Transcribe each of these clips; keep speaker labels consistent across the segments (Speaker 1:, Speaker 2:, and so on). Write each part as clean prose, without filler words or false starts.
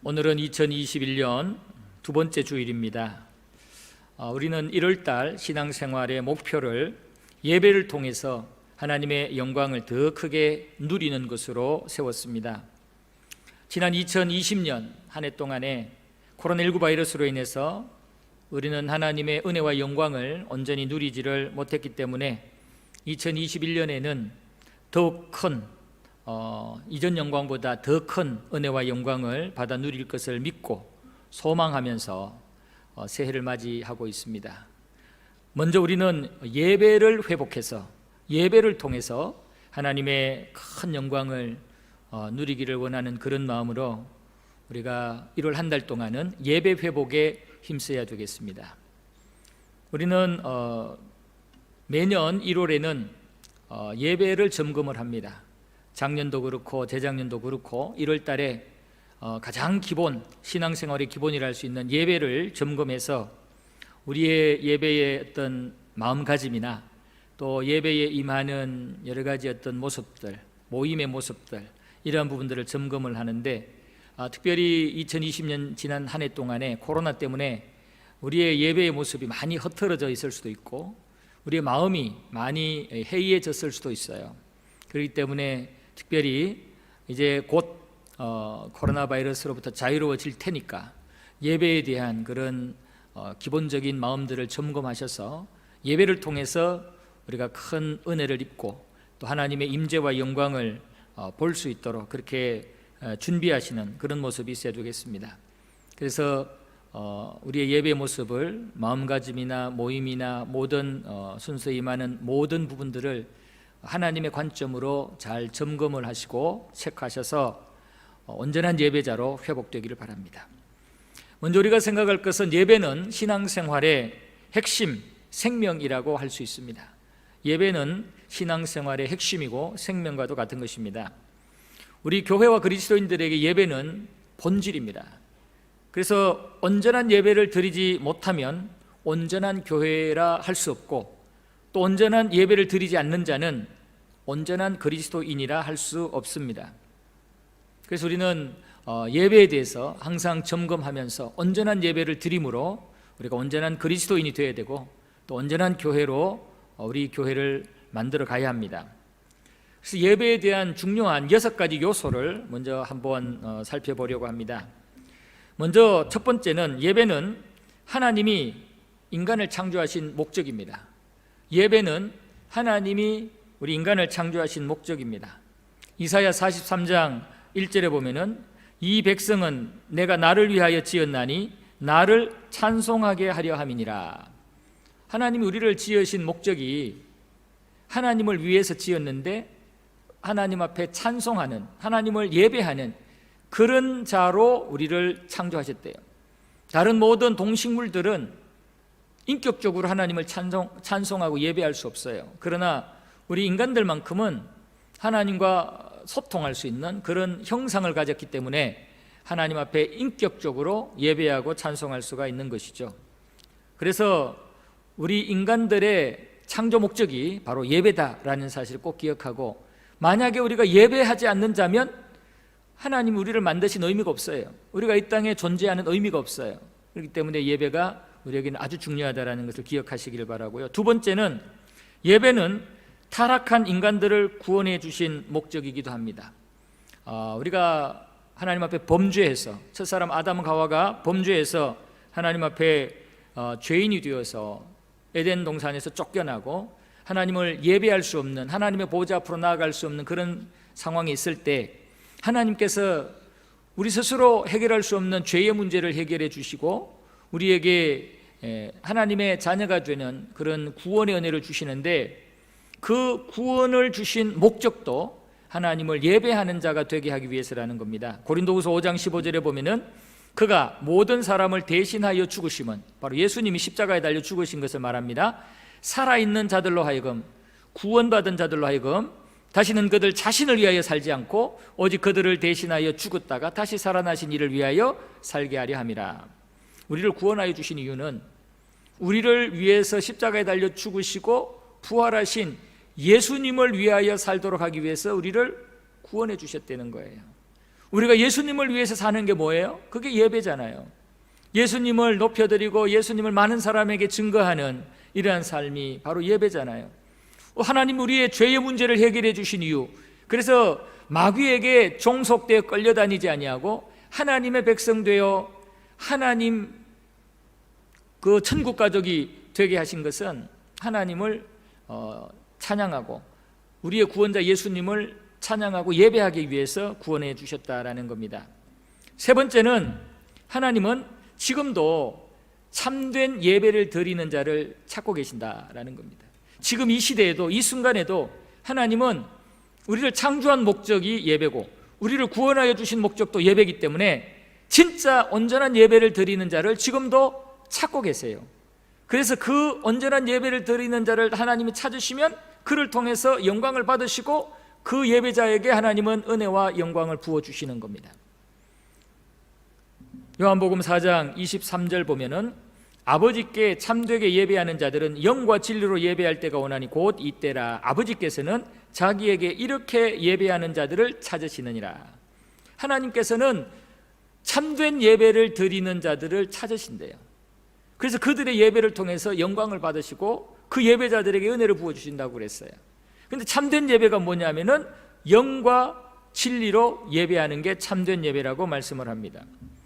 Speaker 1: 오늘은 2021년 두 번째 주일입니다. 우리는 1월달 신앙생활의 목표를 예배를 통해서 하나님의 영광을 더 크게 누리는 것으로 세웠습니다. 지난 2020년 한 해 동안에 코로나19 바이러스로 인해서 우리는 하나님의 은혜와 영광을 온전히 누리지를 못했기 때문에 2021년에는 더욱 큰 이전 영광보다 더 큰 은혜와 영광을 받아 누릴 것을 믿고 소망하면서 새해를 맞이하고 있습니다. 먼저 우리는 예배를 회복해서 예배를 통해서 하나님의 큰 영광을 누리기를 원하는 그런 마음으로 우리가 1월 한 달 동안은 예배 회복에 힘써야 되겠습니다. 우리는 매년 1월에는 예배를 점검을 합니다. 작년도 그렇고 재작년도 그렇고 1월 달에 가장 기본, 신앙생활의 기본이라 할 수 있는 예배를 점검해서 우리의 예배의 어떤 마음가짐이나 또 예배에 임하는 여러 가지 어떤 모습들, 모임의 모습들, 이러한 부분들을 점검을 하는데 특별히 2020년 지난 한 해 동안에 코로나 때문에 우리의 예배의 모습이 많이 흐트러져 있을 수도 있고 우리의 마음이 많이 해이해졌을 수도 있어요. 그렇기 때문에 특별히 이제 곧 코로나 바이러스로부터 자유로워질 테니까 예배에 대한 그런 기본적인 마음들을 점검하셔서 예배를 통해서 우리가 큰 은혜를 입고 또 하나님의 임재와 영광을 볼 수 있도록 그렇게 준비하시는 그런 모습이 있어야 되겠습니다. 그래서 우리의 예배 모습을 마음가짐이나 모임이나 모든 순서에 임하는 모든 부분들을 하나님의 관점으로 잘 점검을 하시고 체크하셔서 온전한 예배자로 회복되기를 바랍니다. 먼저 우리가 생각할 것은 예배는 신앙생활의 핵심, 생명이라고 할 수 있습니다. 예배는 신앙생활의 핵심이고 생명과도 같은 것입니다. 우리 교회와 그리스도인들에게 예배는 본질입니다. 그래서 온전한 예배를 드리지 못하면 온전한 교회라 할 수 없고 또 온전한 예배를 드리지 않는 자는 온전한 그리스도인이라 할 수 없습니다. 그래서 우리는 예배에 대해서 항상 점검하면서 온전한 예배를 드림으로 우리가 온전한 그리스도인이 되어야 되고 또 온전한 교회로 우리 교회를 만들어 가야 합니다. 그래서 예배에 대한 중요한 6가지 요소를 먼저 한번 살펴보려고 합니다. 먼저 첫 번째는 예배는 하나님이 인간을 창조하신 목적입니다. 예배는 하나님이 우리 인간을 창조하신 목적입니다. 이사야 43장 1절에 보면은 이 백성은 내가 나를 위하여 지었나니 나를 찬송하게 하려 함이니라. 하나님이 우리를 지으신 목적이 하나님을 위해서 지었는데 하나님 앞에 찬송하는, 하나님을 예배하는 그런 자로 우리를 창조하셨대요. 다른 모든 동식물들은 인격적으로 하나님을 찬송하고 예배할 수 없어요. 그러나 우리 인간들만큼은 하나님과 소통할 수 있는 그런 형상을 가졌기 때문에 하나님 앞에 인격적으로 예배하고 찬송할 수가 있는 것이죠. 그래서 우리 인간들의 창조 목적이 바로 예배다라는 사실을 꼭 기억하고 만약에 우리가 예배하지 않는 자면 하나님이 우리를 만드신 의미가 없어요. 우리가 이 땅에 존재하는 의미가 없어요. 그렇기 때문에 예배가 우리에게는 아주 중요하다는 것을 기억하시길 바라고요. 두 번째는 예배는 타락한 인간들을 구원해 주신 목적이기도 합니다. 우리가 하나님 앞에 범죄해서 첫사람 아담과 하와가 범죄해서 하나님 앞에 죄인이 되어서 에덴 동산에서 쫓겨나고 하나님을 예배할 수 없는, 하나님의 보좌 앞으로 나아갈 수 없는 그런 상황에 있을 때 하나님께서 우리 스스로 해결할 수 없는 죄의 문제를 해결해 주시고 우리에게 하나님의 자녀가 되는 그런 구원의 은혜를 주시는데 그 구원을 주신 목적도 하나님을 예배하는 자가 되게 하기 위해서라는 겁니다. 고린도후서 5장 15절에 보면은 그가 모든 사람을 대신하여 죽으심은 바로 예수님이 십자가에 달려 죽으신 것을 말합니다. 살아있는 자들로 하여금, 구원받은 자들로 하여금 다시는 그들 자신을 위하여 살지 않고 오직 그들을 대신하여 죽었다가 다시 살아나신 이를 위하여 살게 하려 함이라. 우리를 구원하여 주신 이유는 우리를 위해서 십자가에 달려 죽으시고 부활하신 예수님을 위하여 살도록 하기 위해서 우리를 구원해 주셨다는 거예요. 우리가 예수님을 위해서 사는 게 뭐예요? 그게 예배잖아요. 예수님을 높여드리고 예수님을 많은 사람에게 증거하는 이러한 삶이 바로 예배잖아요. 하나님 우리의 죄의 문제를 해결해 주신 이유, 그래서 마귀에게 종속되어 끌려다니지 아니하고 하나님의 백성 되어 하나님 그 천국 가족이 되게 하신 것은 하나님을 찬양하고 우리의 구원자 예수님을 찬양하고 예배하기 위해서 구원해 주셨다라는 겁니다. 세 번째는 하나님은 지금도 참된 예배를 드리는 자를 찾고 계신다라는 겁니다. 지금 이 시대에도, 이 순간에도 하나님은 우리를 창조한 목적이 예배고 우리를 구원하여 주신 목적도 예배이기 때문에 진짜 온전한 예배를 드리는 자를 지금도 찾고 계세요. 그래서 그 온전한 예배를 드리는 자를 하나님이 찾으시면 그를 통해서 영광을 받으시고 그 예배자에게 하나님은 은혜와 영광을 부어주시는 겁니다. 요한복음 4장 23절 보면은 아버지께 참되게 예배하는 자들은 영과 진리로 예배할 때가 오나니 곧 이때라. 아버지께서는 자기에게 이렇게 예배하는 자들을 찾으시느니라. 하나님께서는 참된 예배를 드리는 자들을 찾으신대요. 그래서 그들의 예배를 통해서 영광을 받으시고 그 예배자들에게 은혜를 부어주신다고 그랬어요. 그런데 참된 예배가 뭐냐면은 영과 진리로 예배하는 게 참된 예배라고 말씀을 합니다.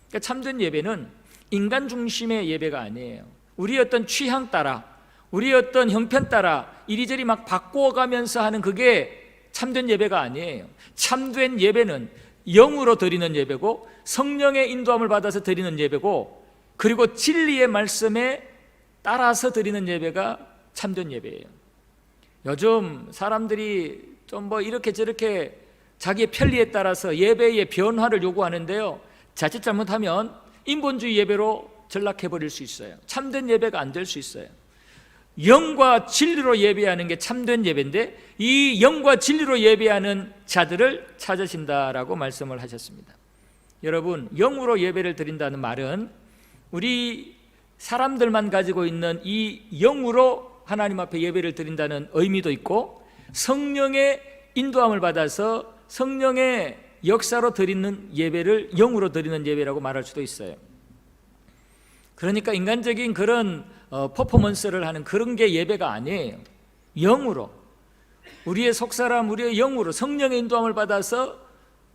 Speaker 1: 그러니까 참된 예배는 인간 중심의 예배가 아니에요. 우리의 어떤 취향 따라, 우리의 어떤 형편 따라 이리저리 막 바꿔가면서 하는 그게 참된 예배가 아니에요. 참된 예배는 영으로 드리는 예배고 성령의 인도함을 받아서 드리는 예배고 그리고 진리의 말씀에 따라서 드리는 예배가 참된 예배예요. 요즘 사람들이 좀 이렇게 저렇게 자기의 편리에 따라서 예배의 변화를 요구하는데요, 자칫 잘못하면 인본주의 예배로 전락해버릴 수 있어요. 참된 예배가 안 될 수 있어요. 영과 진리로 예배하는 게 참된 예배인데 이 영과 진리로 예배하는 자들을 찾으신다라고 말씀을 하셨습니다. 여러분, 영으로 예배를 드린다는 말은 우리 사람들만 가지고 있는 이 영으로 하나님 앞에 예배를 드린다는 의미도 있고 성령의 인도함을 받아서 성령의 역사로 드리는 예배를 영으로 드리는 예배라고 말할 수도 있어요. 그러니까 인간적인 그런 퍼포먼스를 하는 그런 게 예배가 아니에요. 영으로, 우리의 속사람, 우리의 영으로 성령의 인도함을 받아서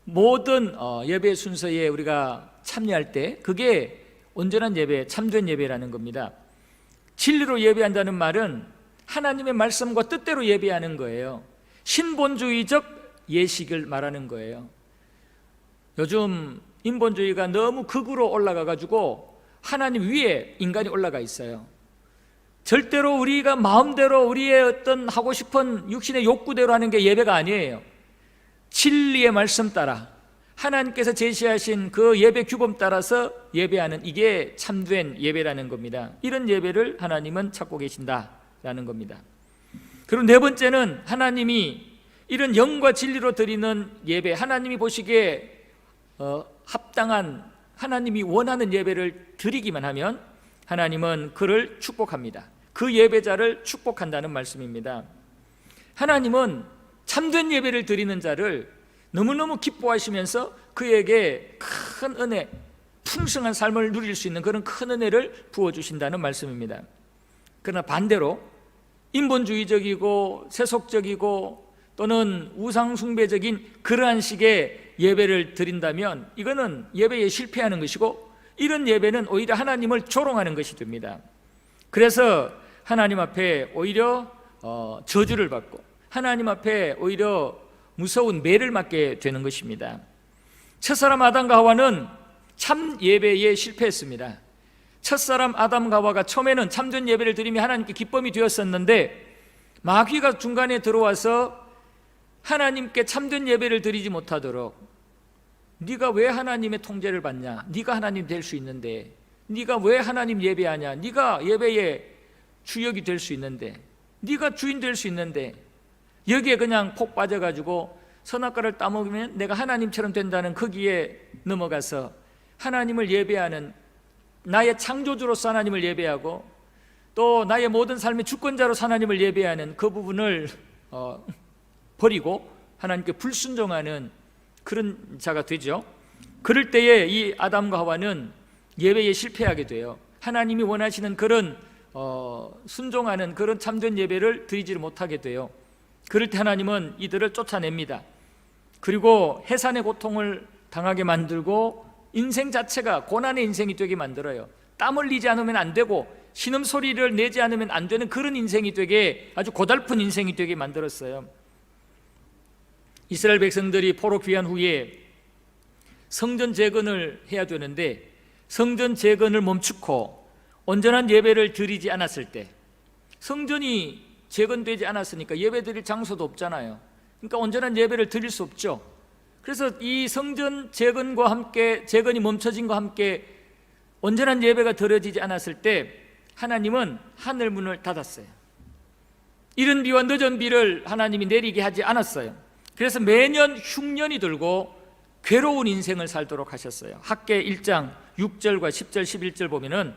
Speaker 1: 모든 예배 순서에 우리가 참여할 때 그게 온전한 예배, 참된 예배라는 겁니다. 진리로 예배한다는 말은 하나님의 말씀과 뜻대로 예배하는 거예요. 신본주의적 예식을 말하는 거예요. 요즘 인본주의가 너무 극으로 올라가가지고 하나님 위에 인간이 올라가 있어요. 절대로 우리가 마음대로 우리의 어떤 하고 싶은 육신의 욕구대로 하는 게 예배가 아니에요. 진리의 말씀 따라 하나님께서 제시하신 그 예배 규범 따라서 예배하는 이게 참된 예배라는 겁니다. 이런 예배를 하나님은 찾고 계신다라는 겁니다. 그리고 네 번째는 하나님이 이런 영과 진리로 드리는 예배, 하나님이 보시기에 합당한, 하나님이 원하는 예배를 드리기만 하면 하나님은 그를 축복합니다. 그 예배자를 축복한다는 말씀입니다. 하나님은 참된 예배를 드리는 자를 너무너무 기뻐하시면서 그에게 큰 은혜, 풍성한 삶을 누릴 수 있는 그런 큰 은혜를 부어주신다는 말씀입니다. 그러나 반대로 인본주의적이고 세속적이고 또는 우상숭배적인 그러한 식의 예배를 드린다면 이거는 예배에 실패하는 것이고 이런 예배는 오히려 하나님을 조롱하는 것이 됩니다. 그래서 하나님 앞에 오히려 저주를 받고 하나님 앞에 오히려 무서운 매를 맞게 되는 것입니다. 첫사람 아담과 하와는 참 예배에 실패했습니다. 첫사람 아담과 하와가 처음에는 참된 예배를 드리며 하나님께 기쁨이 되었었는데 마귀가 중간에 들어와서 하나님께 참된 예배를 드리지 못하도록 네가 왜 하나님의 통제를 받냐? 네가 하나님 될 수 있는데 네가 왜 하나님 예배하냐? 네가 예배의 주역이 될 수 있는데 네가 주인 될 수 있는데 여기에 그냥 폭 빠져가지고 선악과를 따먹으면 내가 하나님처럼 된다는 거기에 넘어가서 하나님을 예배하는, 나의 창조주로서 하나님을 예배하고 또 나의 모든 삶의 주권자로서 하나님을 예배하는 그 부분을 버리고 하나님께 불순종하는 그런 자가 되죠. 그럴 때에 이 아담과 하와는 예배에 실패하게 돼요. 하나님이 원하시는 그런 순종하는 그런 참된 예배를 드리지를 못하게 돼요. 그럴 때 하나님은 이들을 쫓아냅니다. 그리고 해산의 고통을 당하게 만들고 인생 자체가 고난의 인생이 되게 만들어요. 땀 흘리지 않으면 안 되고 신음소리를 내지 않으면 안 되는 그런 인생이 되게, 아주 고달픈 인생이 되게 만들었어요. 이스라엘 백성들이 포로 귀환 후에 성전 재건을 해야 되는데 성전 재건을 멈추고 온전한 예배를 드리지 않았을 때, 성전이 재건되지 않았으니까 예배 드릴 장소도 없잖아요. 그러니까 온전한 예배를 드릴 수 없죠. 그래서 이 성전 재건과 함께, 재건이 멈춰진과 함께 온전한 예배가 드려지지 않았을 때 하나님은 하늘 문을 닫았어요. 이른 비와 늦은 비를 하나님이 내리게 하지 않았어요. 그래서 매년 흉년이 들고 괴로운 인생을 살도록 하셨어요. 학개 1장 6절과 10절 11절 보면은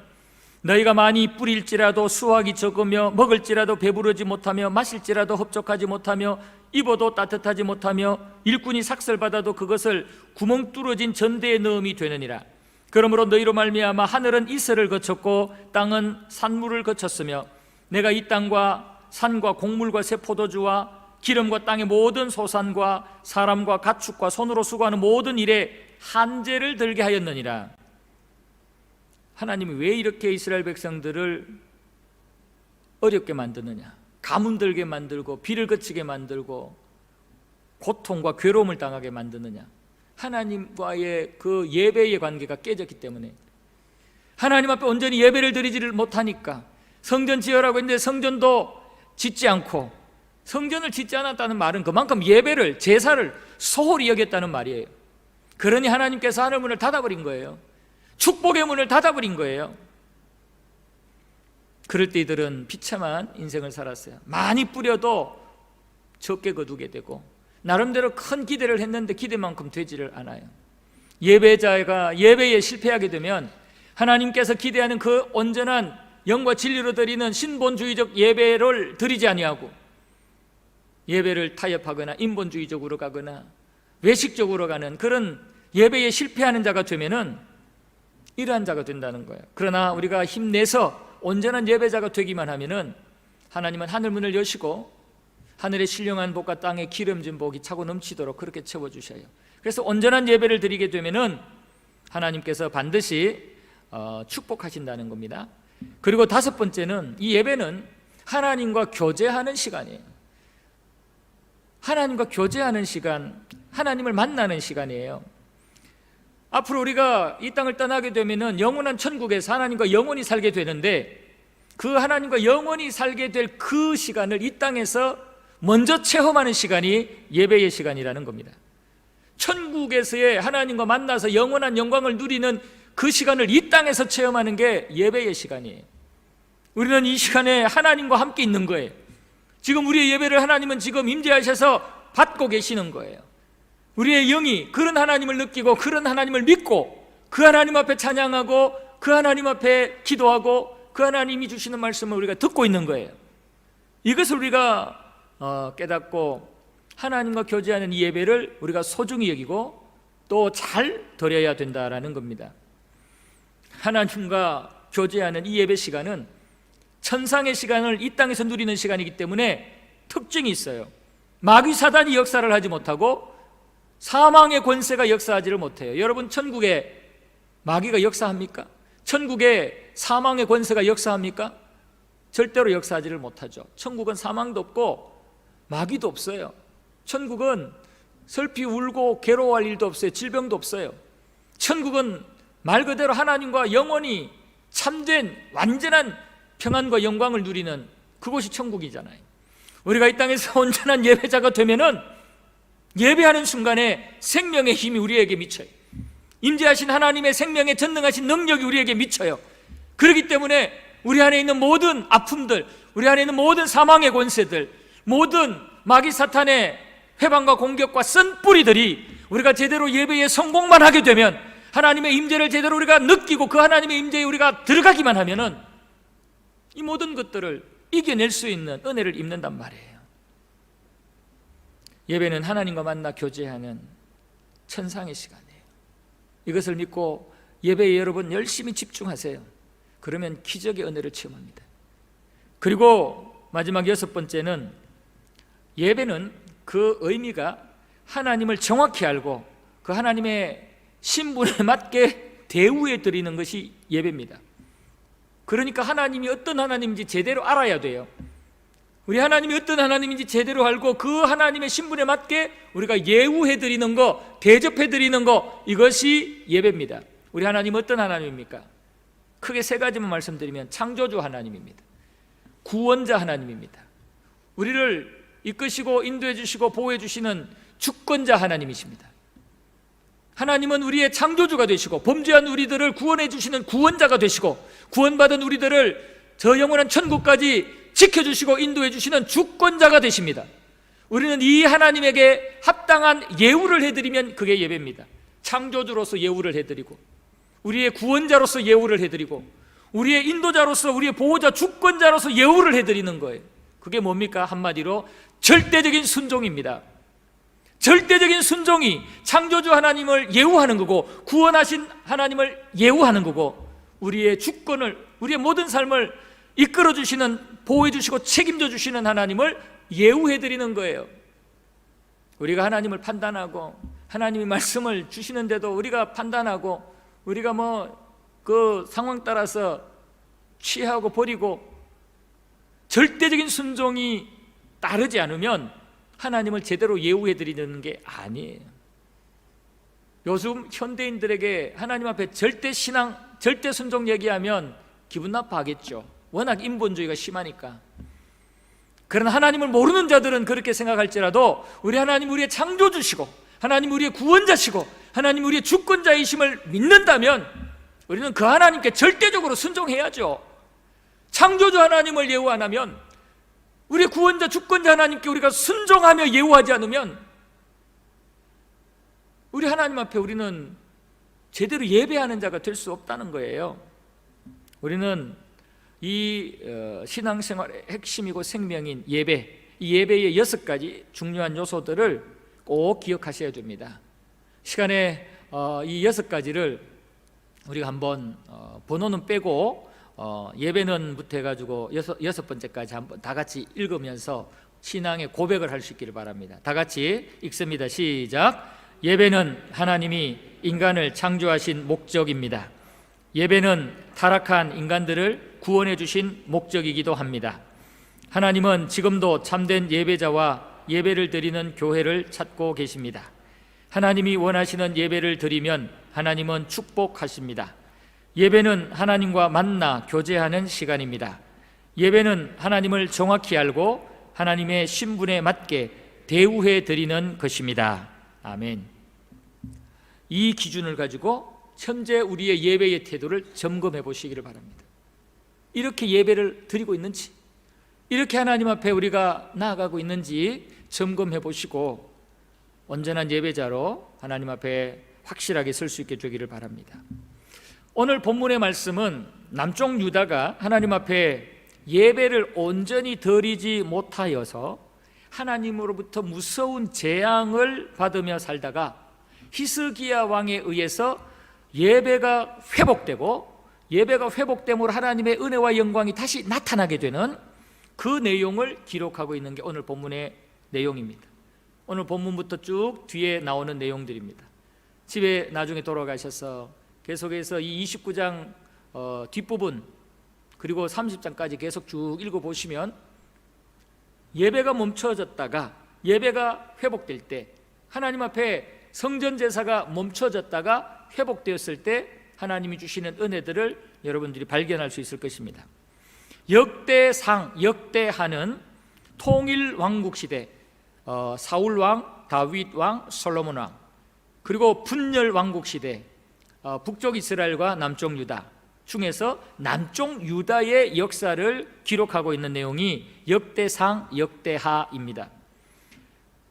Speaker 1: 너희가 많이 뿌릴지라도 수확이 적으며 먹을지라도 배부르지 못하며 마실지라도 흡족하지 못하며 입어도 따뜻하지 못하며 일꾼이 삭슬받아도 그것을 구멍 뚫어진 전대에 넣음이 되느니라. 그러므로 너희로 말미암아 하늘은 이슬을 거쳤고 땅은 산물을 거쳤으며 내가 이 땅과 산과 곡물과 새 포도주와 기름과 땅의 모든 소산과 사람과 가축과 손으로 수고하는 모든 일에 한제를 들게 하였느니라. 하나님이 왜 이렇게 이스라엘 백성들을 어렵게 만드느냐, 가문 들게 만들고 비를 그치게 만들고 고통과 괴로움을 당하게 만드느냐? 하나님과의 그 예배의 관계가 깨졌기 때문에, 하나님 앞에 온전히 예배를 드리지를 못하니까. 성전 지으라고 했는데 성전도 짓지 않고, 성전을 짓지 않았다는 말은 그만큼 예배를, 제사를 소홀히 여겼다는 말이에요. 그러니 하나님께서 하늘 문을 닫아버린 거예요. 축복의 문을 닫아버린 거예요. 그럴 때 이들은 비참한 인생을 살았어요. 많이 뿌려도 적게 거두게 되고, 나름대로 큰 기대를 했는데 기대만큼 되지를 않아요. 예배자가 예배에 실패하게 되면 하나님께서 기대하는 그 온전한 영과 진리로 드리는 신본주의적 예배를 드리지 아니하고 예배를 타협하거나 인본주의적으로 가거나 외식적으로 가는 그런 예배에 실패하는 자가 되면은 이러한 자가 된다는 거예요. 그러나 우리가 힘내서 온전한 예배자가 되기만 하면은 하나님은 하늘문을 여시고 하늘의 신령한 복과 땅의 기름진 복이 차고 넘치도록 그렇게 채워주셔요. 그래서 온전한 예배를 드리게 되면은 하나님께서 반드시 축복하신다는 겁니다. 그리고 다섯 번째는, 이 예배는 하나님과 교제하는 시간이에요. 하나님과 교제하는 시간, 하나님을 만나는 시간이에요. 앞으로 우리가 이 땅을 떠나게 되면은 영원한 천국에서 하나님과 영원히 살게 되는데, 그 하나님과 영원히 살게 될 그 시간을 이 땅에서 먼저 체험하는 시간이 예배의 시간이라는 겁니다. 천국에서의 하나님과 만나서 영원한 영광을 누리는 그 시간을 이 땅에서 체험하는 게 예배의 시간이에요. 우리는 이 시간에 하나님과 함께 있는 거예요. 지금 우리의 예배를 하나님은 지금 임재하셔서 받고 계시는 거예요. 우리의 영이 그런 하나님을 느끼고 그런 하나님을 믿고 그 하나님 앞에 찬양하고 그 하나님 앞에 기도하고 그 하나님이 주시는 말씀을 우리가 듣고 있는 거예요. 이것을 우리가 깨닫고 하나님과 교제하는 이 예배를 우리가 소중히 여기고 또 잘 드려야 된다라는 겁니다. 하나님과 교제하는 이 예배 시간은 천상의 시간을 이 땅에서 누리는 시간이기 때문에 특징이 있어요. 마귀 사단이 역사를 하지 못하고 사망의 권세가 역사하지를 못해요. 여러분, 천국에 마귀가 역사합니까? 천국에 사망의 권세가 역사합니까? 절대로 역사하지를 못하죠. 천국은 사망도 없고 마귀도 없어요. 천국은 슬피 울고 괴로워할 일도 없어요. 질병도 없어요. 천국은 말 그대로 하나님과 영원히 참된 완전한 평안과 영광을 누리는 그곳이 천국이잖아요. 우리가 이 땅에서 온전한 예배자가 되면은 예배하는 순간에 생명의 힘이 우리에게 미쳐요. 임재하신 하나님의 생명의 전능하신 능력이 우리에게 미쳐요. 그렇기 때문에 우리 안에 있는 모든 아픔들, 우리 안에 있는 모든 사망의 권세들, 모든 마귀 사탄의 회방과 공격과 쓴 뿌리들이 우리가 제대로 예배에 성공만 하게 되면, 하나님의 임재를 제대로 우리가 느끼고 그 하나님의 임재에 우리가 들어가기만 하면은 이 모든 것들을 이겨낼 수 있는 은혜를 입는단 말이에요. 예배는 하나님과 만나 교제하는 천상의 시간이에요. 이것을 믿고 예배에 여러분 열심히 집중하세요. 그러면 기적의 은혜를 체험합니다. 그리고 마지막 6번째는, 예배는 그 의미가 하나님을 정확히 알고 그 하나님의 신분에 맞게 대우해 드리는 것이 예배입니다. 그러니까 하나님이 어떤 하나님인지 제대로 알아야 돼요. 우리 하나님이 어떤 하나님인지 제대로 알고 그 하나님의 신분에 맞게 우리가 예우해 드리는 거, 대접해 드리는 거, 이것이 예배입니다. 우리 하나님 어떤 하나님입니까? 크게 3가지만 말씀드리면, 창조주 하나님입니다. 구원자 하나님입니다. 우리를 이끄시고 인도해 주시고 보호해 주시는 주권자 하나님이십니다. 하나님은 우리의 창조주가 되시고 범죄한 우리들을 구원해 주시는 구원자가 되시고 구원받은 우리들을 저 영원한 천국까지 지켜주시고 인도해 주시는 주권자가 되십니다. 우리는 이 하나님에게 합당한 예우를 해드리면 그게 예배입니다. 창조주로서 예우를 해드리고, 우리의 구원자로서 예우를 해드리고, 우리의 인도자로서, 우리의 보호자, 주권자로서 예우를 해드리는 거예요. 그게 뭡니까? 한마디로 절대적인 순종입니다. 절대적인 순종이 창조주 하나님을 예우하는 거고, 구원하신 하나님을 예우하는 거고, 우리의 주권을, 우리의 모든 삶을 이끌어 주시는, 보호해 주시고 책임져 주시는 하나님을 예우해 드리는 거예요. 우리가 하나님을 판단하고 하나님이 말씀을 주시는데도 우리가 판단하고, 우리가 그 상황 따라서 취하고 버리고 절대적인 순종이 따르지 않으면 하나님을 제대로 예우해 드리는 게 아니에요. 요즘 현대인들에게 하나님 앞에 절대 신앙, 절대 순종 얘기하면 기분 나빠하겠죠. 워낙 인본주의가 심하니까. 그러나 하나님을 모르는 자들은 그렇게 생각할지라도, 우리 하나님 우리의 창조주시고 하나님 우리의 구원자시고 하나님 우리의 주권자이심을 믿는다면 우리는 그 하나님께 절대적으로 순종해야죠. 창조주 하나님을 예우 안 하면, 우리의 구원자 주권자 하나님께 우리가 순종하며 예우하지 않으면 우리 하나님 앞에 우리는 제대로 예배하는 자가 될 수 없다는 거예요. 우리는 이 신앙생활의 핵심이고 생명인 예배, 이 예배의 6가지 중요한 요소들을 꼭 기억하셔야 됩니다. 시간에 이 6가지를 우리가 한번 번호는 빼고 예배는부터 해가지고 6번째까지 한번 다 같이 읽으면서 신앙의 고백을 할 수 있기를 바랍니다. 다 같이 읽습니다. 시작. 예배는 하나님이 인간을 창조하신 목적입니다. 예배는 타락한 인간들을 구원해 주신 목적이기도 합니다. 하나님은 지금도 참된 예배자와 예배를 드리는 교회를 찾고 계십니다. 하나님이 원하시는 예배를 드리면 하나님은 축복하십니다. 예배는 하나님과 만나 교제하는 시간입니다. 예배는 하나님을 정확히 알고 하나님의 신분에 맞게 대우해 드리는 것입니다. 아멘. 이 기준을 가지고 현재 우리의 예배의 태도를 점검해 보시기를 바랍니다. 이렇게 예배를 드리고 있는지, 이렇게 하나님 앞에 우리가 나아가고 있는지 점검해 보시고 온전한 예배자로 하나님 앞에 확실하게 설 수 있게 되기를 바랍니다. 오늘 본문의 말씀은 남쪽 유다가 하나님 앞에 예배를 온전히 드리지 못하여서 하나님으로부터 무서운 재앙을 받으며 살다가 히스기야 왕에 의해서 예배가 회복되고, 예배가 회복됨으로 하나님의 은혜와 영광이 다시 나타나게 되는 그 내용을 기록하고 있는 게 오늘 본문의 내용입니다. 오늘 본문부터 쭉 뒤에 나오는 내용들입니다. 집에 나중에 돌아가셔서 계속해서 이 29장 뒷부분 그리고 30장까지 계속 쭉 읽어보시면 예배가 멈춰졌다가 예배가 회복될 때, 하나님 앞에 성전 제사가 멈춰졌다가 회복되었을 때 하나님이 주시는 은혜들을 여러분들이 발견할 수 있을 것입니다. 역대상, 역대하는 통일 왕국 시대, 사울 왕, 다윗 왕, 솔로몬 왕, 그리고 분열 왕국 시대, 북쪽 이스라엘과 남쪽 유다 중에서 남쪽 유다의 역사를 기록하고 있는 내용이 역대상, 역대하입니다.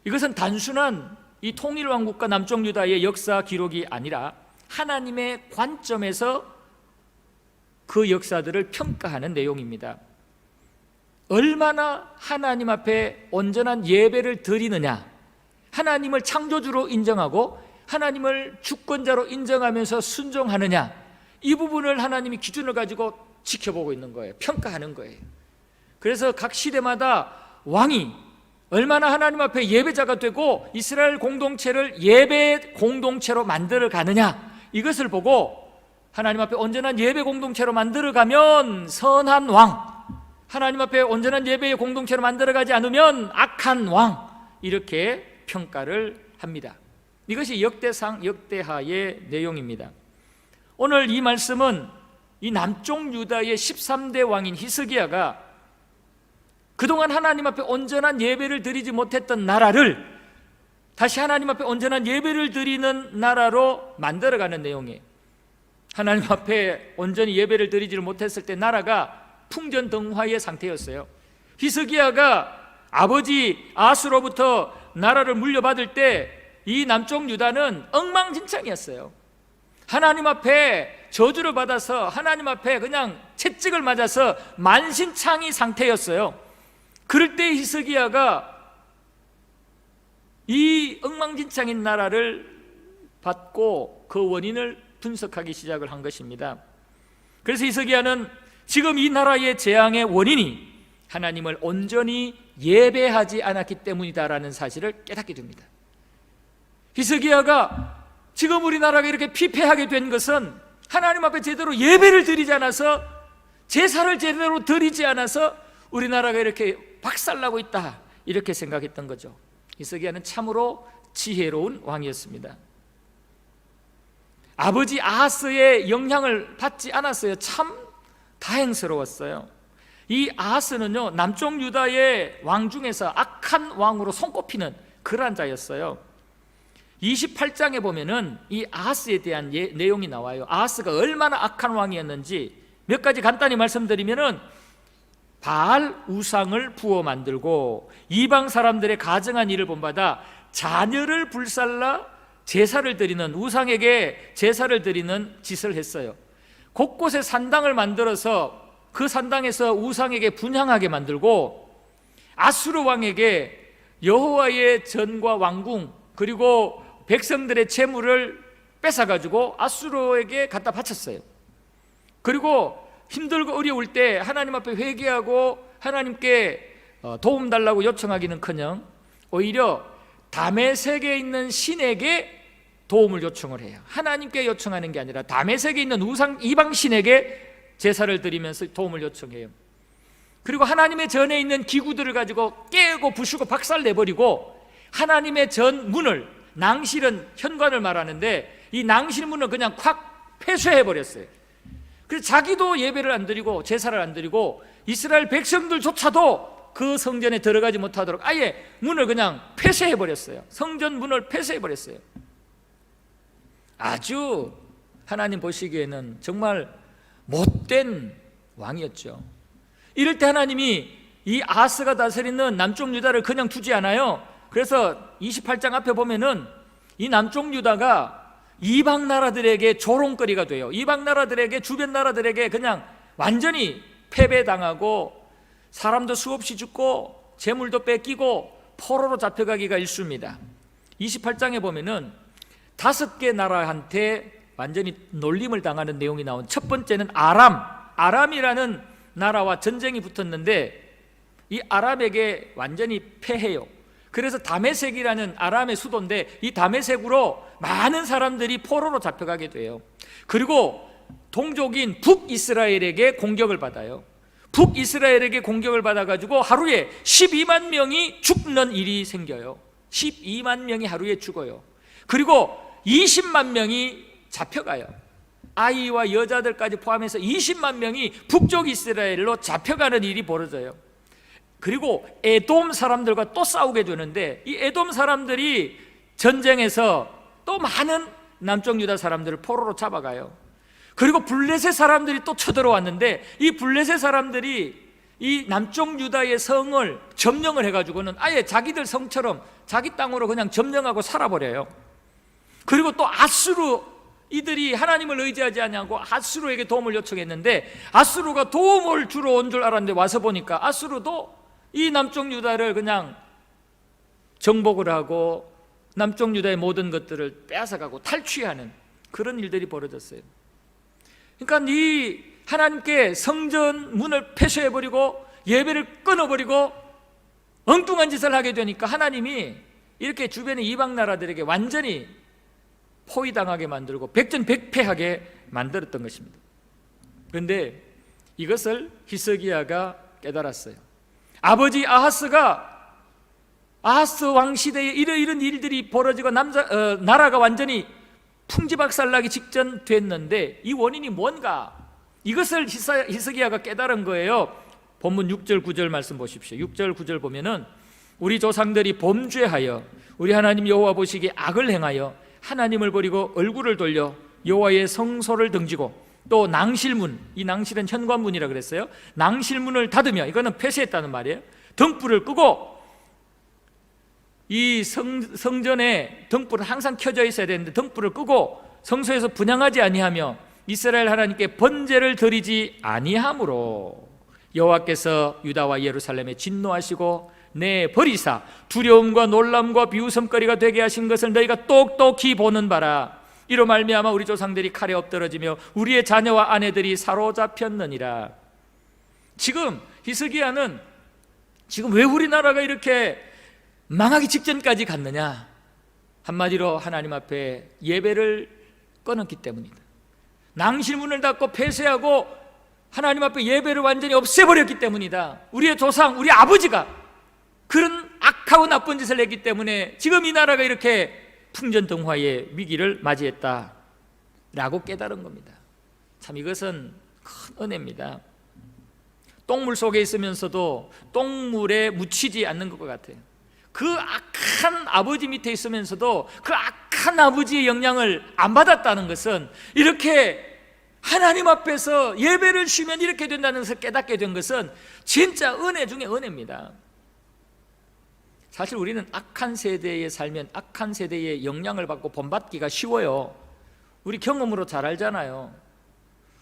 Speaker 1: 이것은 단순한 이 통일 왕국과 남쪽 유다의 역사 기록이 아니라 하나님의 관점에서 그 역사들을 평가하는 내용입니다. 얼마나 하나님 앞에 온전한 예배를 드리느냐, 하나님을 창조주로 인정하고 하나님을 주권자로 인정하면서 순종하느냐, 이 부분을 하나님이 기준을 가지고 지켜보고 있는 거예요. 평가하는 거예요. 그래서 각 시대마다 왕이 얼마나 하나님 앞에 예배자가 되고 이스라엘 공동체를 예배 공동체로 만들어 가느냐, 이것을 보고 하나님 앞에 온전한 예배 공동체로 만들어가면 선한 왕, 하나님 앞에 온전한 예배의 공동체로 만들어가지 않으면 악한 왕, 이렇게 평가를 합니다. 이것이 역대상 역대하의 내용입니다. 오늘 이 말씀은 이 남쪽 유다의 13대 왕인 히스기야가 그동안 하나님 앞에 온전한 예배를 드리지 못했던 나라를 다시 하나님 앞에 온전한 예배를 드리는 나라로 만들어가는 내용이에요. 하나님 앞에 온전히 예배를 드리지를 못했을 때 나라가 풍전등화의 상태였어요. 히스기야가 아버지 아스로부터 나라를 물려받을 때 이 남쪽 유다는 엉망진창이었어요. 하나님 앞에 저주를 받아서 하나님 앞에 그냥 채찍을 맞아서 만신창이 상태였어요. 그럴 때 히스기야가 이 엉망진창인 나라를 받고 그 원인을 분석하기 시작을 한 것입니다. 그래서 히스기야는 지금 이 나라의 재앙의 원인이 하나님을 온전히 예배하지 않았기 때문이다라는 사실을 깨닫게 됩니다. 히스기야가 지금 우리나라가 이렇게 피폐하게 된 것은 하나님 앞에 제대로 예배를 드리지 않아서, 제사를 제대로 드리지 않아서 우리나라가 이렇게 박살나고 있다, 이렇게 생각했던 거죠. 히스기야는 참으로 지혜로운 왕이었습니다. 아버지 아하스의 영향을 받지 않았어요. 참 다행스러웠어요. 이 아하스는요, 남쪽 유다의 왕 중에서 악한 왕으로 손꼽히는 그러한 자였어요. 28장에 보면은 이 아하스에 대한 내용이 나와요. 아하스가 얼마나 악한 왕이었는지 몇 가지 간단히 말씀드리면은, 바알 우상을 부어 만들고 이방 사람들의 가증한 일을 본받아 자녀를 불살라 제사를 드리는, 우상에게 제사를 드리는 짓을 했어요. 곳곳에 산당을 만들어서 그 산당에서 우상에게 분향하게 만들고, 아수르 왕에게 여호와의 전과 왕궁 그리고 백성들의 재물을 뺏어가지고 아수르에게 갖다 바쳤어요. 그리고 힘들고 어려울 때 하나님 앞에 회개하고 하나님께 도움 달라고 요청하기는커녕 오히려 다메섹에 있는 신에게 도움을 요청을 해요. 하나님께 요청하는 게 아니라 다메섹에 있는 이방 신에게 제사를 드리면서 도움을 요청해요. 그리고 하나님의 전에 있는 기구들을 가지고 깨고 부수고 박살내버리고, 하나님의 전 문을, 낭실은 현관을 말하는데 이 낭실문을 그냥 콱 폐쇄해버렸어요. 그래서 자기도 예배를 안 드리고 제사를 안 드리고 이스라엘 백성들조차도 그 성전에 들어가지 못하도록 아예 문을 그냥 폐쇄해버렸어요. 성전 문을 폐쇄해버렸어요. 아주 하나님 보시기에는 정말 못된 왕이었죠. 이럴 때 하나님이 이 아하스가 다스리는 남쪽 유다를 그냥 두지 않아요. 그래서 28장 앞에 보면은 이 남쪽 유다가 이방 나라들에게 조롱거리가 돼요. 이방 나라들에게, 주변 나라들에게 그냥 완전히 패배당하고 사람도 수없이 죽고 재물도 뺏기고 포로로 잡혀가기가 일쑤입니다. 28장에 보면은 5개 나라한테 완전히 놀림을 당하는 내용이 나온, 첫 번째는 아람이라는 나라와 전쟁이 붙었는데 이 아람에게 완전히 패해요. 그래서 다메섹이라는 아람의 수도인데 이 다메섹으로 많은 사람들이 포로로 잡혀가게 돼요. 그리고 동족인 북이스라엘에게 공격을 받아요. 북이스라엘에게 공격을 받아가지고 하루에 12만 명이 죽는 일이 생겨요. 12만 명이 하루에 죽어요. 그리고 20만 명이 잡혀가요. 아이와 여자들까지 포함해서 20만 명이 북쪽 이스라엘로 잡혀가는 일이 벌어져요. 그리고 에돔 사람들과 또 싸우게 되는데 이 에돔 사람들이 전쟁에서 또 많은 남쪽 유다 사람들을 포로로 잡아가요. 그리고 블레셋 사람들이 또 쳐들어왔는데 이 블레셋 사람들이 이 남쪽 유다의 성을 점령을 해가지고는 아예 자기들 성처럼 자기 땅으로 그냥 점령하고 살아버려요. 그리고 또 아수르, 이들이 하나님을 의지하지 않냐고 아수르에게 도움을 요청했는데 아수르가 도움을 주러 온 줄 알았는데 와서 보니까 아수르도 이 남쪽 유다를 그냥 정복을 하고 남쪽 유다의 모든 것들을 빼앗아가고 탈취하는 그런 일들이 벌어졌어요. 그러니까 이 하나님께 성전 문을 폐쇄해버리고 예배를 끊어버리고 엉뚱한 짓을 하게 되니까 하나님이 이렇게 주변의 이방 나라들에게 완전히 포위당하게 만들고 백전백패하게 만들었던 것입니다. 그런데 이것을 히스기야가 깨달았어요. 아버지 아하스 왕 시대에 이런 일들이 벌어지고 나라가 완전히 풍지박살나기 직전 됐는데 이 원인이 뭔가? 이것을 히스기야가 깨달은 거예요. 본문 6절 9절 말씀 보십시오. 6절 9절 보면은 우리 조상들이 범죄하여 우리 하나님 여호와 보시기에 악을 행하여 하나님을 버리고 얼굴을 돌려 여호와의 성소를 등지고 또 낭실문, 이 낭실은 현관문이라 그랬어요. 낭실문을 닫으며, 이거는 폐쇄했다는 말이에요. 등불을 끄고, 이 성전에 등불은 항상 켜져 있어야 되는데 등불을 끄고 성소에서 분향하지 아니하며 이스라엘 하나님께 번제를 드리지 아니하므로 여호와께서 유다와 예루살렘에 진노하시고 내버리사 두려움과 놀람과 비웃음거리가 되게 하신 것을 너희가 똑똑히 보는 바라. 이로 말미암아 우리 조상들이 칼에 엎드러지며 우리의 자녀와 아내들이 사로잡혔느니라. 지금 히스기야는 지금 왜 우리나라가 이렇게 망하기 직전까지 갔느냐? 한마디로 하나님 앞에 예배를 끊었기 때문이다. 낭실문을 닫고 폐쇄하고 하나님 앞에 예배를 완전히 없애버렸기 때문이다. 우리의 조상, 우리 아버지가 그런 악하고 나쁜 짓을 했기 때문에 지금 이 나라가 이렇게 풍전등화의 위기를 맞이했다라고 깨달은 겁니다. 참 이것은 큰 은혜입니다. 똥물 속에 있으면서도 똥물에 묻히지 않는 것 같아요. 그 악한 아버지 밑에 있으면서도 그 악한 아버지의 영향을 안 받았다는 것은, 이렇게 하나님 앞에서 예배를 쉬면 이렇게 된다는 것을 깨닫게 된 것은 진짜 은혜 중에 은혜입니다. 사실 우리는 악한 세대에 살면 악한 세대의 영향을 받고 본받기가 쉬워요. 우리 경험으로 잘 알잖아요.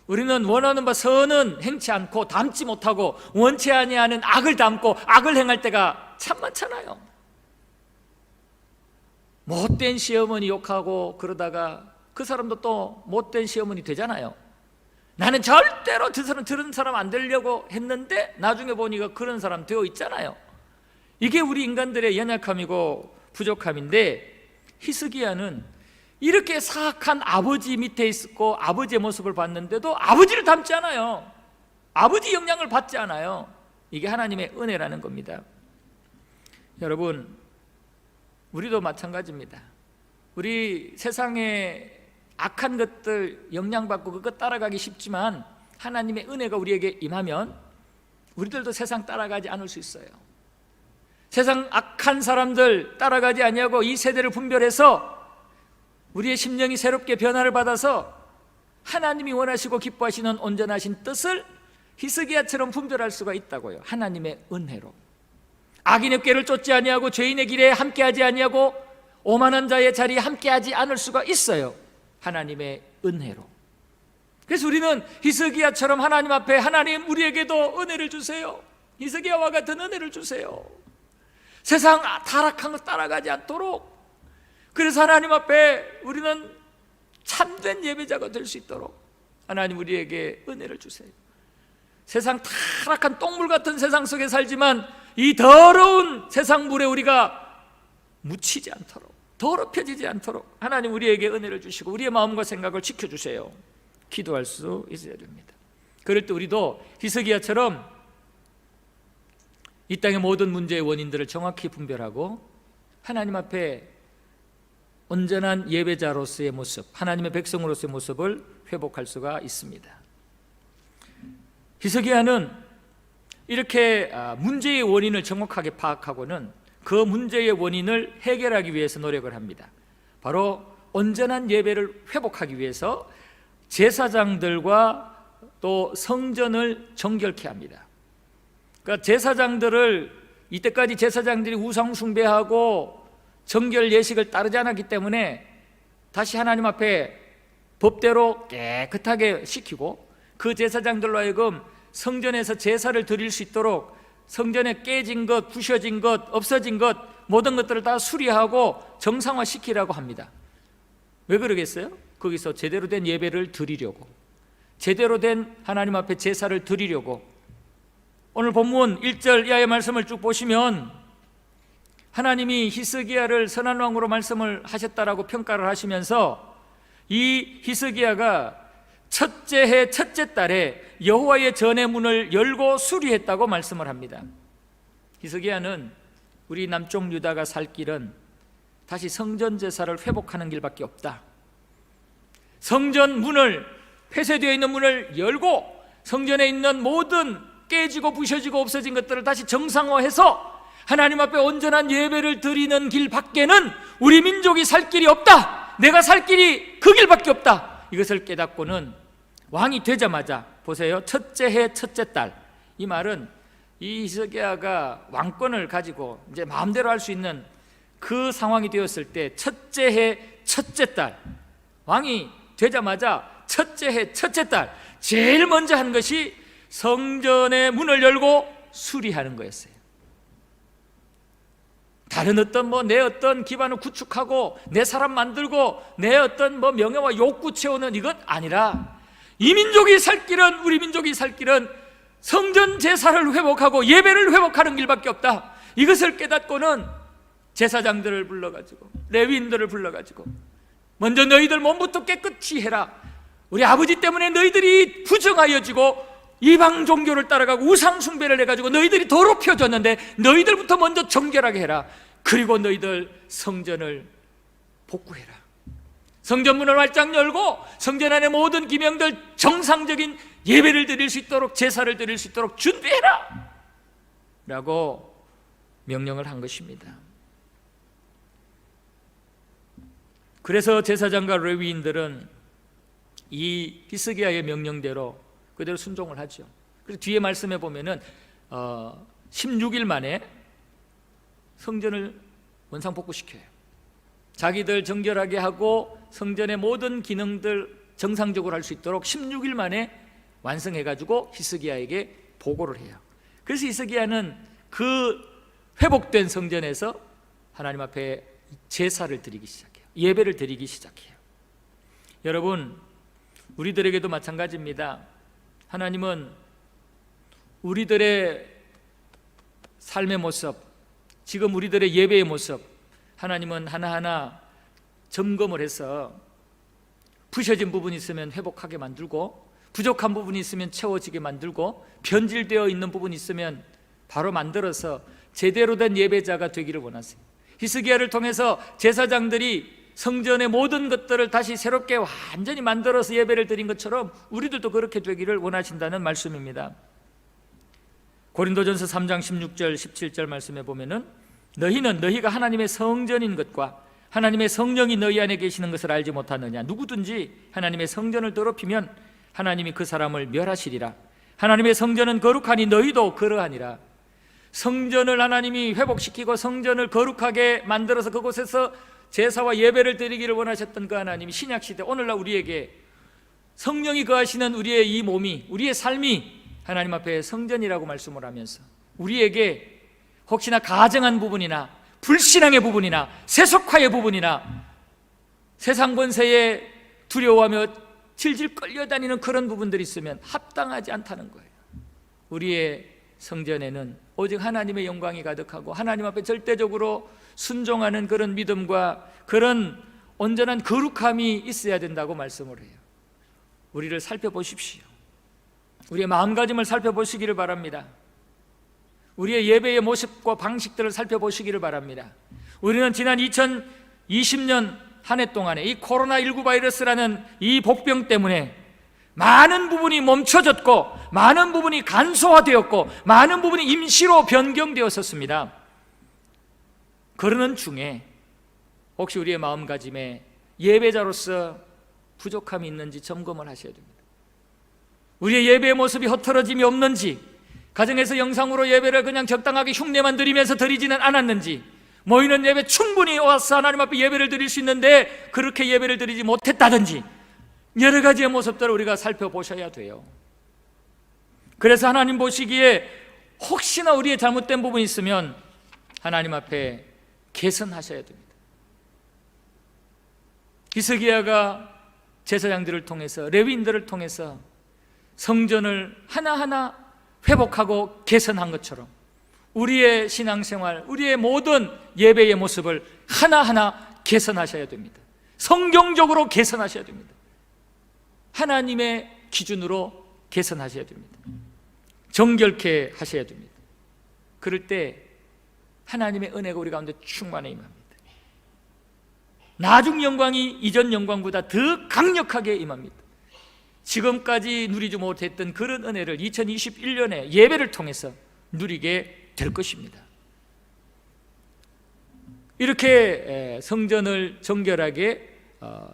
Speaker 1: 우리는 원하는 바 선은 행치 않고 담지 못하고 원치 아니하는 악을 담고 악을 행할 때가 참 많잖아요. 못된 시어머니 욕하고 그러다가 그 사람도 또 못된 시어머니 되잖아요. 나는 절대로 들은 사람 안 되려고 했는데 나중에 보니까 그런 사람 되어 있잖아요. 이게 우리 인간들의 연약함이고 부족함인데, 히스기야는 이렇게 사악한 아버지 밑에 있었고 아버지의 모습을 봤는데도 아버지를 닮지 않아요. 아버지 영향을 받지 않아요. 이게 하나님의 은혜라는 겁니다. 여러분, 우리도 마찬가지입니다. 우리 세상에 악한 것들 영향받고 그것 따라가기 쉽지만 하나님의 은혜가 우리에게 임하면 우리들도 세상 따라가지 않을 수 있어요. 세상 악한 사람들 따라가지 아니하고 이 세대를 분별해서 우리의 심령이 새롭게 변화를 받아서 하나님이 원하시고 기뻐하시는 온전하신 뜻을 히스기야처럼 분별할 수가 있다고요. 하나님의 은혜로. 악인의 꾀를 쫓지 아니하고 죄인의 길에 함께하지 아니하고 오만한 자의 자리에 함께하지 않을 수가 있어요. 하나님의 은혜로. 그래서 우리는 히스기야처럼 하나님 앞에, 하나님 우리에게도 은혜를 주세요. 히스기야와 같은 은혜를 주세요. 세상 타락한 것 따라가지 않도록. 그래서 하나님 앞에 우리는 참된 예배자가 될 수 있도록 하나님 우리에게 은혜를 주세요. 세상 타락한 똥물 같은 세상 속에 살지만 이 더러운 세상 물에 우리가 묻히지 않도록, 더럽혀지지 않도록 하나님 우리에게 은혜를 주시고 우리의 마음과 생각을 지켜주세요. 기도할 수 있어야 됩니다. 그럴 때 우리도 히스기야처럼 이 땅의 모든 문제의 원인들을 정확히 분별하고 하나님 앞에 온전한 예배자로서의 모습, 하나님의 백성으로서의 모습을 회복할 수가 있습니다. 히스기야는 이렇게 문제의 원인을 정확하게 파악하고는 그 문제의 원인을 해결하기 위해서 노력을 합니다. 바로 온전한 예배를 회복하기 위해서 제사장들과 또 성전을 정결케 합니다. 그러니까 제사장들을, 이때까지 제사장들이 우상 숭배하고 정결 예식을 따르지 않았기 때문에 다시 하나님 앞에 법대로 깨끗하게 시키고 그 제사장들로 하여금 성전에서 제사를 드릴 수 있도록 성전에 깨진 것, 부셔진 것, 없어진 것, 모든 것들을 다 수리하고 정상화시키라고 합니다. 왜 그러겠어요? 거기서 제대로 된 예배를 드리려고, 제대로 된 하나님 앞에 제사를 드리려고. 오늘 본문 1절 이하의 말씀을 쭉 보시면 하나님이 히스기야를 선한 왕으로 말씀을 하셨다라고 평가를 하시면서 이 히스기야가 첫째 해 첫째 달에 여호와의 전의 문을 열고 수리했다고 말씀을 합니다. 히스기야는 우리 남쪽 유다가 살 길은 다시 성전 제사를 회복하는 길밖에 없다. 성전 문을, 폐쇄되어 있는 문을 열고 성전에 있는 모든 깨지고 부셔지고 없어진 것들을 다시 정상화해서 하나님 앞에 온전한 예배를 드리는 길 밖에는 우리 민족이 살 길이 없다. 내가 살 길이 그 길밖에 없다. 이것을 깨닫고는 왕이 되자마자, 보세요, 첫째 해 첫째 달, 이 말은 이 히스기야가 왕권을 가지고 이제 마음대로 할 수 있는 그 상황이 되었을 때 첫째 해 첫째 달, 왕이 되자마자 첫째 해 첫째 달 제일 먼저 한 것이 성전의 문을 열고 수리하는 거였어요. 다른 어떤 내 어떤 기반을 구축하고 내 사람 만들고 내 어떤 명예와 욕구 채우는 이것 아니라, 이 민족이 살 길은, 우리 민족이 살 길은 성전 제사를 회복하고 예배를 회복하는 길밖에 없다. 이것을 깨닫고는 제사장들을 불러가지고, 레위인들을 불러가지고, 먼저 너희들 몸부터 깨끗이 해라. 우리 아버지 때문에 너희들이 부정하여지고 이방 종교를 따라가고 우상 숭배를 해가지고 너희들이 더럽혀졌는데 너희들부터 먼저 정결하게 해라. 그리고 너희들 성전을 복구해라. 성전문을 활짝 열고 성전 안의 모든 기명들 정상적인 예배를 드릴 수 있도록, 제사를 드릴 수 있도록 준비해라 라고 명령을 한 것입니다. 그래서 제사장과 레위인들은 이 히스기야의 명령대로 그대로 순종을 하죠. 그래서 뒤에 말씀해 보면은 16일 만에 성전을 원상복구시켜요. 자기들 정결하게 하고 성전의 모든 기능들 정상적으로 할 수 있도록 16일 만에 완성해가지고 히스기야에게 보고를 해요. 그래서 히스기야는 그 회복된 성전에서 하나님 앞에 제사를 드리기 시작해요. 예배를 드리기 시작해요. 여러분, 우리들에게도 마찬가지입니다. 하나님은 우리들의 삶의 모습, 지금 우리들의 예배의 모습, 하나님은 하나하나 점검을 해서 부셔진 부분이 있으면 회복하게 만들고, 부족한 부분이 있으면 채워지게 만들고, 변질되어 있는 부분이 있으면 바로 만들어서 제대로 된 예배자가 되기를 원하세요. 히스기야를 통해서 제사장들이 성전의 모든 것들을 다시 새롭게 완전히 만들어서 예배를 드린 것처럼 우리들도 그렇게 되기를 원하신다는 말씀입니다. 고린도전서 3장 16절 17절 말씀에 보면은 너희는 너희가 하나님의 성전인 것과 하나님의 성령이 너희 안에 계시는 것을 알지 못하느냐. 누구든지 하나님의 성전을 더럽히면 하나님이 그 사람을 멸하시리라. 하나님의 성전은 거룩하니 너희도 그러하니라. 성전을 하나님이 회복시키고 성전을 거룩하게 만들어서 그곳에서 제사와 예배를 드리기를 원하셨던 그 하나님이 신약시대 오늘날 우리에게 성령이 거하시는 우리의 이 몸이, 우리의 삶이 하나님 앞에 성전이라고 말씀을 하면서 우리에게 혹시나 가증한 부분이나 불신앙의 부분이나 세속화의 부분이나 세상 권세에 두려워하며 질질 끌려다니는 그런 부분들이 있으면 합당하지 않다는 거예요. 우리의 성전에는 오직 하나님의 영광이 가득하고 하나님 앞에 절대적으로 순종하는 그런 믿음과 그런 온전한 거룩함이 있어야 된다고 말씀을 해요. 우리를 살펴보십시오. 우리의 마음가짐을 살펴보시기를 바랍니다. 우리의 예배의 모습과 방식들을 살펴보시기를 바랍니다. 우리는 지난 2020년 한 해 동안에 이 코로나19 바이러스라는 이 복병 때문에 많은 부분이 멈춰졌고 많은 부분이 간소화되었고 많은 부분이 임시로 변경되었었습니다. 그러는 중에 혹시 우리의 마음가짐에 예배자로서 부족함이 있는지 점검을 하셔야 됩니다. 우리의 예배의 모습이 흐트러짐이 없는지, 가정에서 영상으로 예배를 그냥 적당하게 흉내만 드리면서 드리지는 않았는지, 모이는 예배 충분히 와서 하나님 앞에 예배를 드릴 수 있는데 그렇게 예배를 드리지 못했다든지, 여러 가지의 모습들을 우리가 살펴보셔야 돼요. 그래서 하나님 보시기에 혹시나 우리의 잘못된 부분이 있으면 하나님 앞에 개선하셔야 됩니다. 히스기야가 제사장들을 통해서, 레위인들을 통해서 성전을 하나하나 회복하고 개선한 것처럼 우리의 신앙생활, 우리의 모든 예배의 모습을 하나하나 개선하셔야 됩니다. 성경적으로 개선하셔야 됩니다. 하나님의 기준으로 개선하셔야 됩니다. 정결케 하셔야 됩니다. 그럴 때 하나님의 은혜가 우리 가운데 충만해 임합니다. 나중 영광이 이전 영광보다 더 강력하게 임합니다. 지금까지 누리지 못했던 그런 은혜를 2021년에 예배를 통해서 누리게 될 것입니다. 이렇게 성전을 정결하게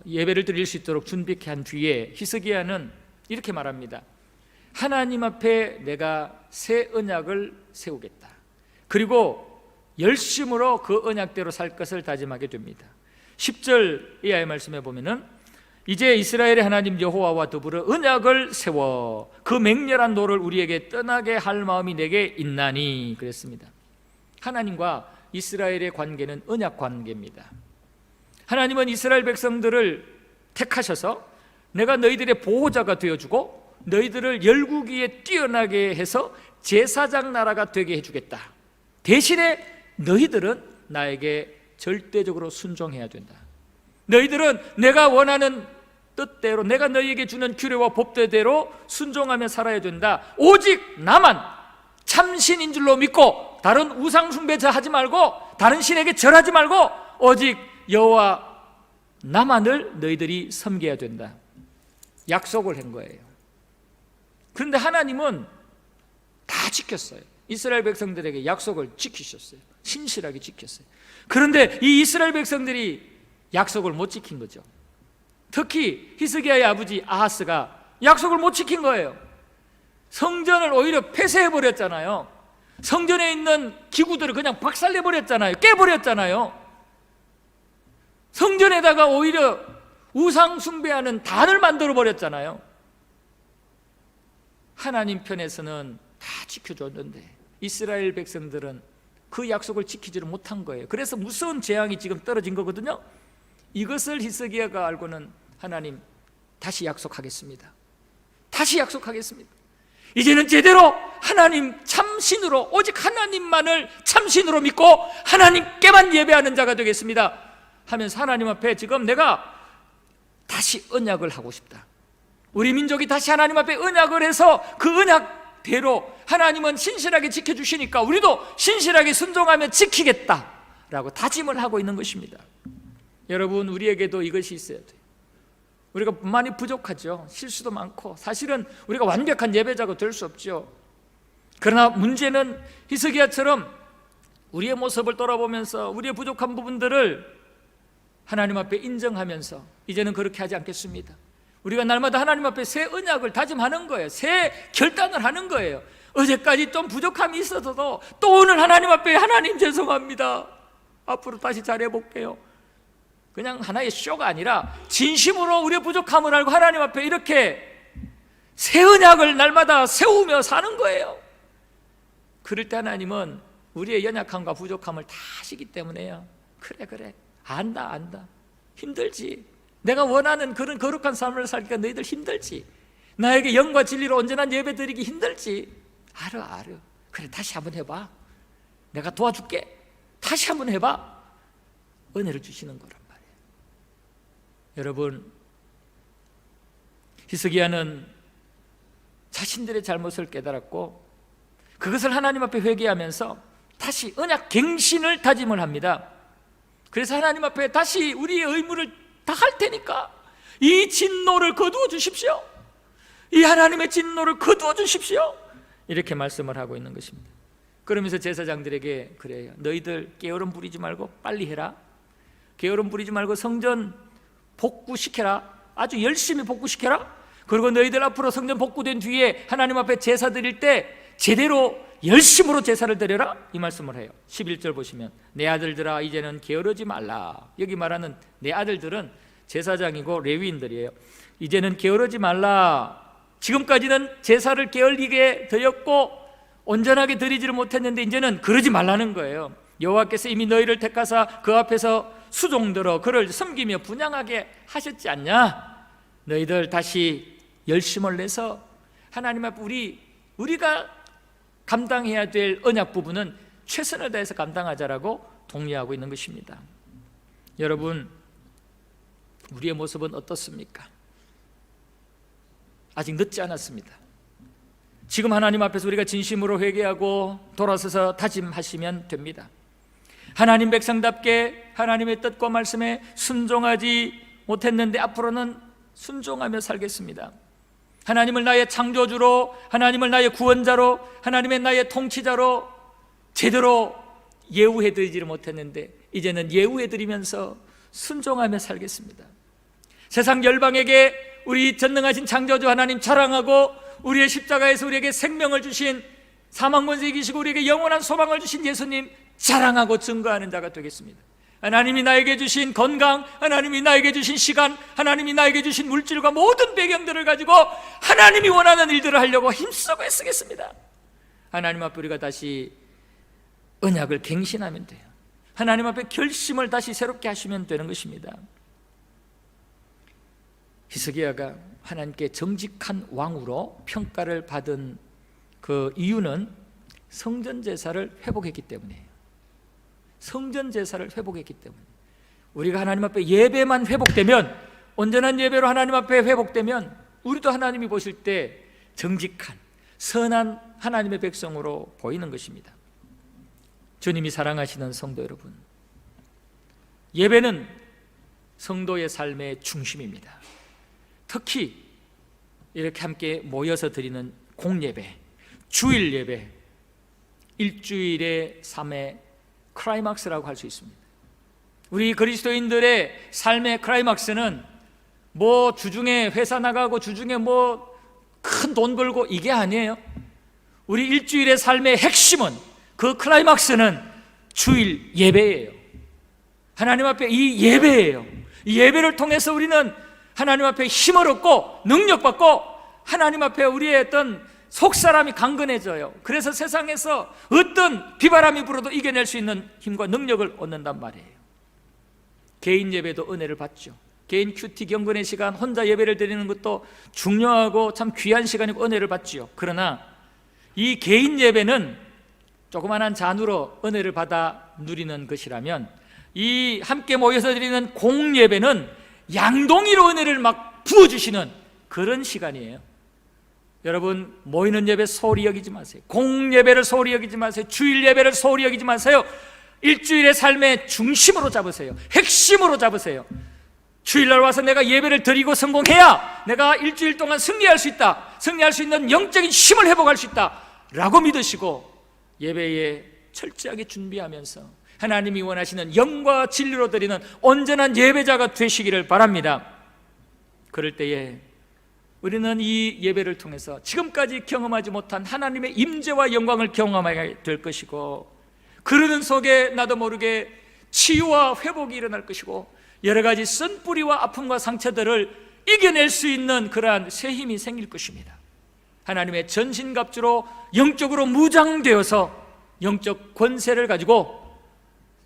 Speaker 1: 예배를 드릴 수 있도록 준비케 한 뒤에 히스기야는 이렇게 말합니다. 하나님 앞에 내가 새 언약을 세우겠다. 그리고 열심으로 그 언약대로 살 것을 다짐하게 됩니다. 10절 이하의 말씀에 보면은 이제 이스라엘의 하나님 여호와와 더불어 언약을 세워 그 맹렬한 노를 우리에게 떠나게 할 마음이 내게 있나니 그랬습니다. 하나님과 이스라엘의 관계는 언약 관계입니다. 하나님은 이스라엘 백성들을 택하셔서 내가 너희들의 보호자가 되어주고 너희들을 열국위에 뛰어나게 해서 제사장 나라가 되게 해주겠다. 대신에 너희들은 나에게 절대적으로 순종해야 된다. 너희들은 내가 원하는 뜻대로, 내가 너희에게 주는 규례와 법대로 순종하며 살아야 된다. 오직 나만 참신인 줄로 믿고 다른 우상 숭배자 하지 말고 다른 신에게 절하지 말고 오직 여호와 나만을 너희들이 섬겨야 된다. 약속을 한 거예요. 그런데 하나님은 다 지켰어요. 이스라엘 백성들에게 약속을 지키셨어요. 신실하게 지켰어요. 그런데 이 이스라엘 백성들이 약속을 못 지킨 거죠. 특히 히스기야의 아버지 아하스가 약속을 못 지킨 거예요. 성전을 오히려 폐쇄해버렸잖아요. 성전에 있는 기구들을 그냥 박살내버렸잖아요. 깨버렸잖아요. 성전에다가 오히려 우상 숭배하는 단을 만들어버렸잖아요. 하나님 편에서는 다 지켜줬는데 이스라엘 백성들은 그 약속을 지키지를 못한 거예요. 그래서 무서운 재앙이 지금 떨어진 거거든요. 이것을 히스기야가 알고는 하나님 다시 약속하겠습니다. 다시 약속하겠습니다. 이제는 제대로 하나님 참신으로 오직 하나님만을 참신으로 믿고 하나님께만 예배하는 자가 되겠습니다 하면서 하나님 앞에 지금 내가 다시 언약을 하고 싶다. 우리 민족이 다시 하나님 앞에 언약을 해서 그 언약대로 하나님은 신실하게 지켜주시니까 우리도 신실하게 순종하며 지키겠다라고 다짐을 하고 있는 것입니다. 여러분, 우리에게도 이것이 있어야 돼요. 우리가 많이 부족하죠. 실수도 많고 사실은 우리가 완벽한 예배자가 될 수 없죠. 그러나 문제는 히스기야처럼 우리의 모습을 돌아보면서 우리의 부족한 부분들을 하나님 앞에 인정하면서 이제는 그렇게 하지 않겠습니다. 우리가 날마다 하나님 앞에 새 언약을 다짐하는 거예요. 새 결단을 하는 거예요. 어제까지 좀 부족함이 있어도 또 오늘 하나님 앞에 하나님 죄송합니다. 앞으로 다시 잘해볼게요. 그냥 하나의 쇼가 아니라 진심으로 우리의 부족함을 알고 하나님 앞에 이렇게 새 언약을 날마다 세우며 사는 거예요. 그럴 때 하나님은 우리의 연약함과 부족함을 다 아시기 때문에요. 그래 안다 힘들지. 내가 원하는 그런 거룩한 삶을 살기가 너희들 힘들지. 나에게 영과 진리로 온전한 예배 드리기 힘들지. 알아. 그래 다시 한번 해봐. 내가 도와줄게. 다시 한번 해봐. 은혜를 주시는 거란 말이에요. 여러분, 히스기야는 자신들의 잘못을 깨달았고 그것을 하나님 앞에 회개하면서 다시 언약 갱신을 다짐을 합니다. 그래서 하나님 앞에 다시 우리의 의무를 다 할 테니까 이 진노를 거두어 주십시오. 이 하나님의 진노를 거두어 주십시오. 이렇게 말씀을 하고 있는 것입니다. 그러면서 제사장들에게 그래요. 너희들 게으름 부리지 말고 빨리 해라. 게으름 부리지 말고 성전 복구시켜라. 아주 열심히 복구시켜라. 그리고 너희들 앞으로 성전 복구된 뒤에 하나님 앞에 제사 드릴 때 제대로 열심으로 제사를 드려라. 이 말씀을 해요. 11절 보시면 내 아들들아 이제는 게으르지 말라. 여기 말하는 내 아들들은 제사장이고 레위인들이에요. 이제는 게으르지 말라. 지금까지는 제사를 게을리게 드렸고 온전하게 드리지를 못했는데 이제는 그러지 말라는 거예요. 여호와께서 이미 너희를 택하사 그 앞에서 수종들어 그를 섬기며 분향하게 하셨지 않냐? 너희들 다시 열심을 내서 하나님 앞에 우리가 감당해야 될 언약 부분은 최선을 다해서 감당하자라고 독려하고 있는 것입니다. 여러분, 우리의 모습은 어떻습니까? 아직 늦지 않았습니다. 지금 하나님 앞에서 우리가 진심으로 회개하고 돌아서서 다짐하시면 됩니다. 하나님 백성답게 하나님의 뜻과 말씀에 순종하지 못했는데 앞으로는 순종하며 살겠습니다. 하나님을 나의 창조주로, 하나님을 나의 구원자로, 하나님의 나의 통치자로 제대로 예우해드리지를 못했는데 이제는 예우해드리면서 순종하며 살겠습니다. 세상 열방에게 우리 전능하신 창조주 하나님 자랑하고 우리의 십자가에서 우리에게 생명을 주신 사망권세 이기시고 우리에게 영원한 소망을 주신 예수님 자랑하고 증거하는 자가 되겠습니다. 하나님이 나에게 주신 건강, 하나님이 나에게 주신 시간, 하나님이 나에게 주신 물질과 모든 배경들을 가지고 하나님이 원하는 일들을 하려고 힘쓰고 애쓰겠습니다. 하나님 앞에 우리가 다시 언약을 갱신하면 돼요. 하나님 앞에 결심을 다시 새롭게 하시면 되는 것입니다. 히스기야가 하나님께 정직한 왕으로 평가를 받은 그 이유는 성전 제사를 회복했기 때문이에요. 성전 제사를 회복했기 때문에 우리가 하나님 앞에 예배만 회복되면, 온전한 예배로 하나님 앞에 회복되면 우리도 하나님이 보실 때 정직한 선한 하나님의 백성으로 보이는 것입니다. 주님이 사랑하시는 성도 여러분, 예배는 성도의 삶의 중심입니다. 특히 이렇게 함께 모여서 드리는 공예배, 주일 예배, 일주일의 삶의 크라이막스라고 할 수 있습니다. 우리 그리스도인들의 삶의 크라이막스는 뭐 주중에 회사 나가고 주중에 뭐 큰 돈 벌고 이게 아니에요. 우리 일주일의 삶의 핵심은, 그 클라이막스는 주일 예배예요. 하나님 앞에 이 예배예요. 이 예배를 통해서 우리는 하나님 앞에 힘을 얻고 능력받고 하나님 앞에 우리의 어떤 속사람이 강건해져요. 그래서 세상에서 어떤 비바람이 불어도 이겨낼 수 있는 힘과 능력을 얻는단 말이에요. 개인 예배도 은혜를 받죠. 개인 큐티 경건의 시간, 혼자 예배를 드리는 것도 중요하고 참 귀한 시간이고 은혜를 받죠. 그러나 이 개인 예배는 조그만한 잔으로 은혜를 받아 누리는 것이라면, 이 함께 모여서 드리는 공예배는 양동이로 은혜를 막 부어주시는 그런 시간이에요. 여러분, 모이는 예배 소홀히 여기지 마세요. 공예배를 소홀히 여기지 마세요. 주일 예배를 소홀히 여기지 마세요. 일주일의 삶의 중심으로 잡으세요. 핵심으로 잡으세요. 주일날 와서 내가 예배를 드리고 성공해야 내가 일주일 동안 승리할 수 있다, 승리할 수 있는 영적인 힘을 회복할 수 있다 라고 믿으시고 예배에 철저하게 준비하면서 하나님이 원하시는 영과 진리로 드리는 온전한 예배자가 되시기를 바랍니다. 그럴 때에 우리는 이 예배를 통해서 지금까지 경험하지 못한 하나님의 임재와 영광을 경험하게 될 것이고, 그러는 속에 나도 모르게 치유와 회복이 일어날 것이고, 여러 가지 쓴뿌리와 아픔과 상처들을 이겨낼 수 있는 그러한 새 힘이 생길 것입니다. 하나님의 전신갑주로 영적으로 무장되어서 영적 권세를 가지고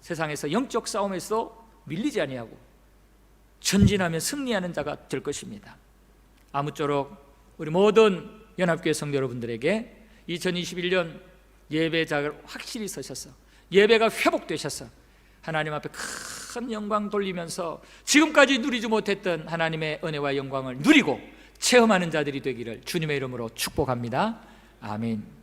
Speaker 1: 세상에서 영적 싸움에서 밀리지 아니하고 전진하며 승리하는 자가 될 것입니다. 아무쪼록 우리 모든 연합교회 성도 여러분들에게 2021년 예배자를 확실히 서셔서 예배가 회복되셔서 하나님 앞에 큰 영광 돌리면서 지금까지 누리지 못했던 하나님의 은혜와 영광을 누리고 체험하는 자들이 되기를 주님의 이름으로 축복합니다. 아멘.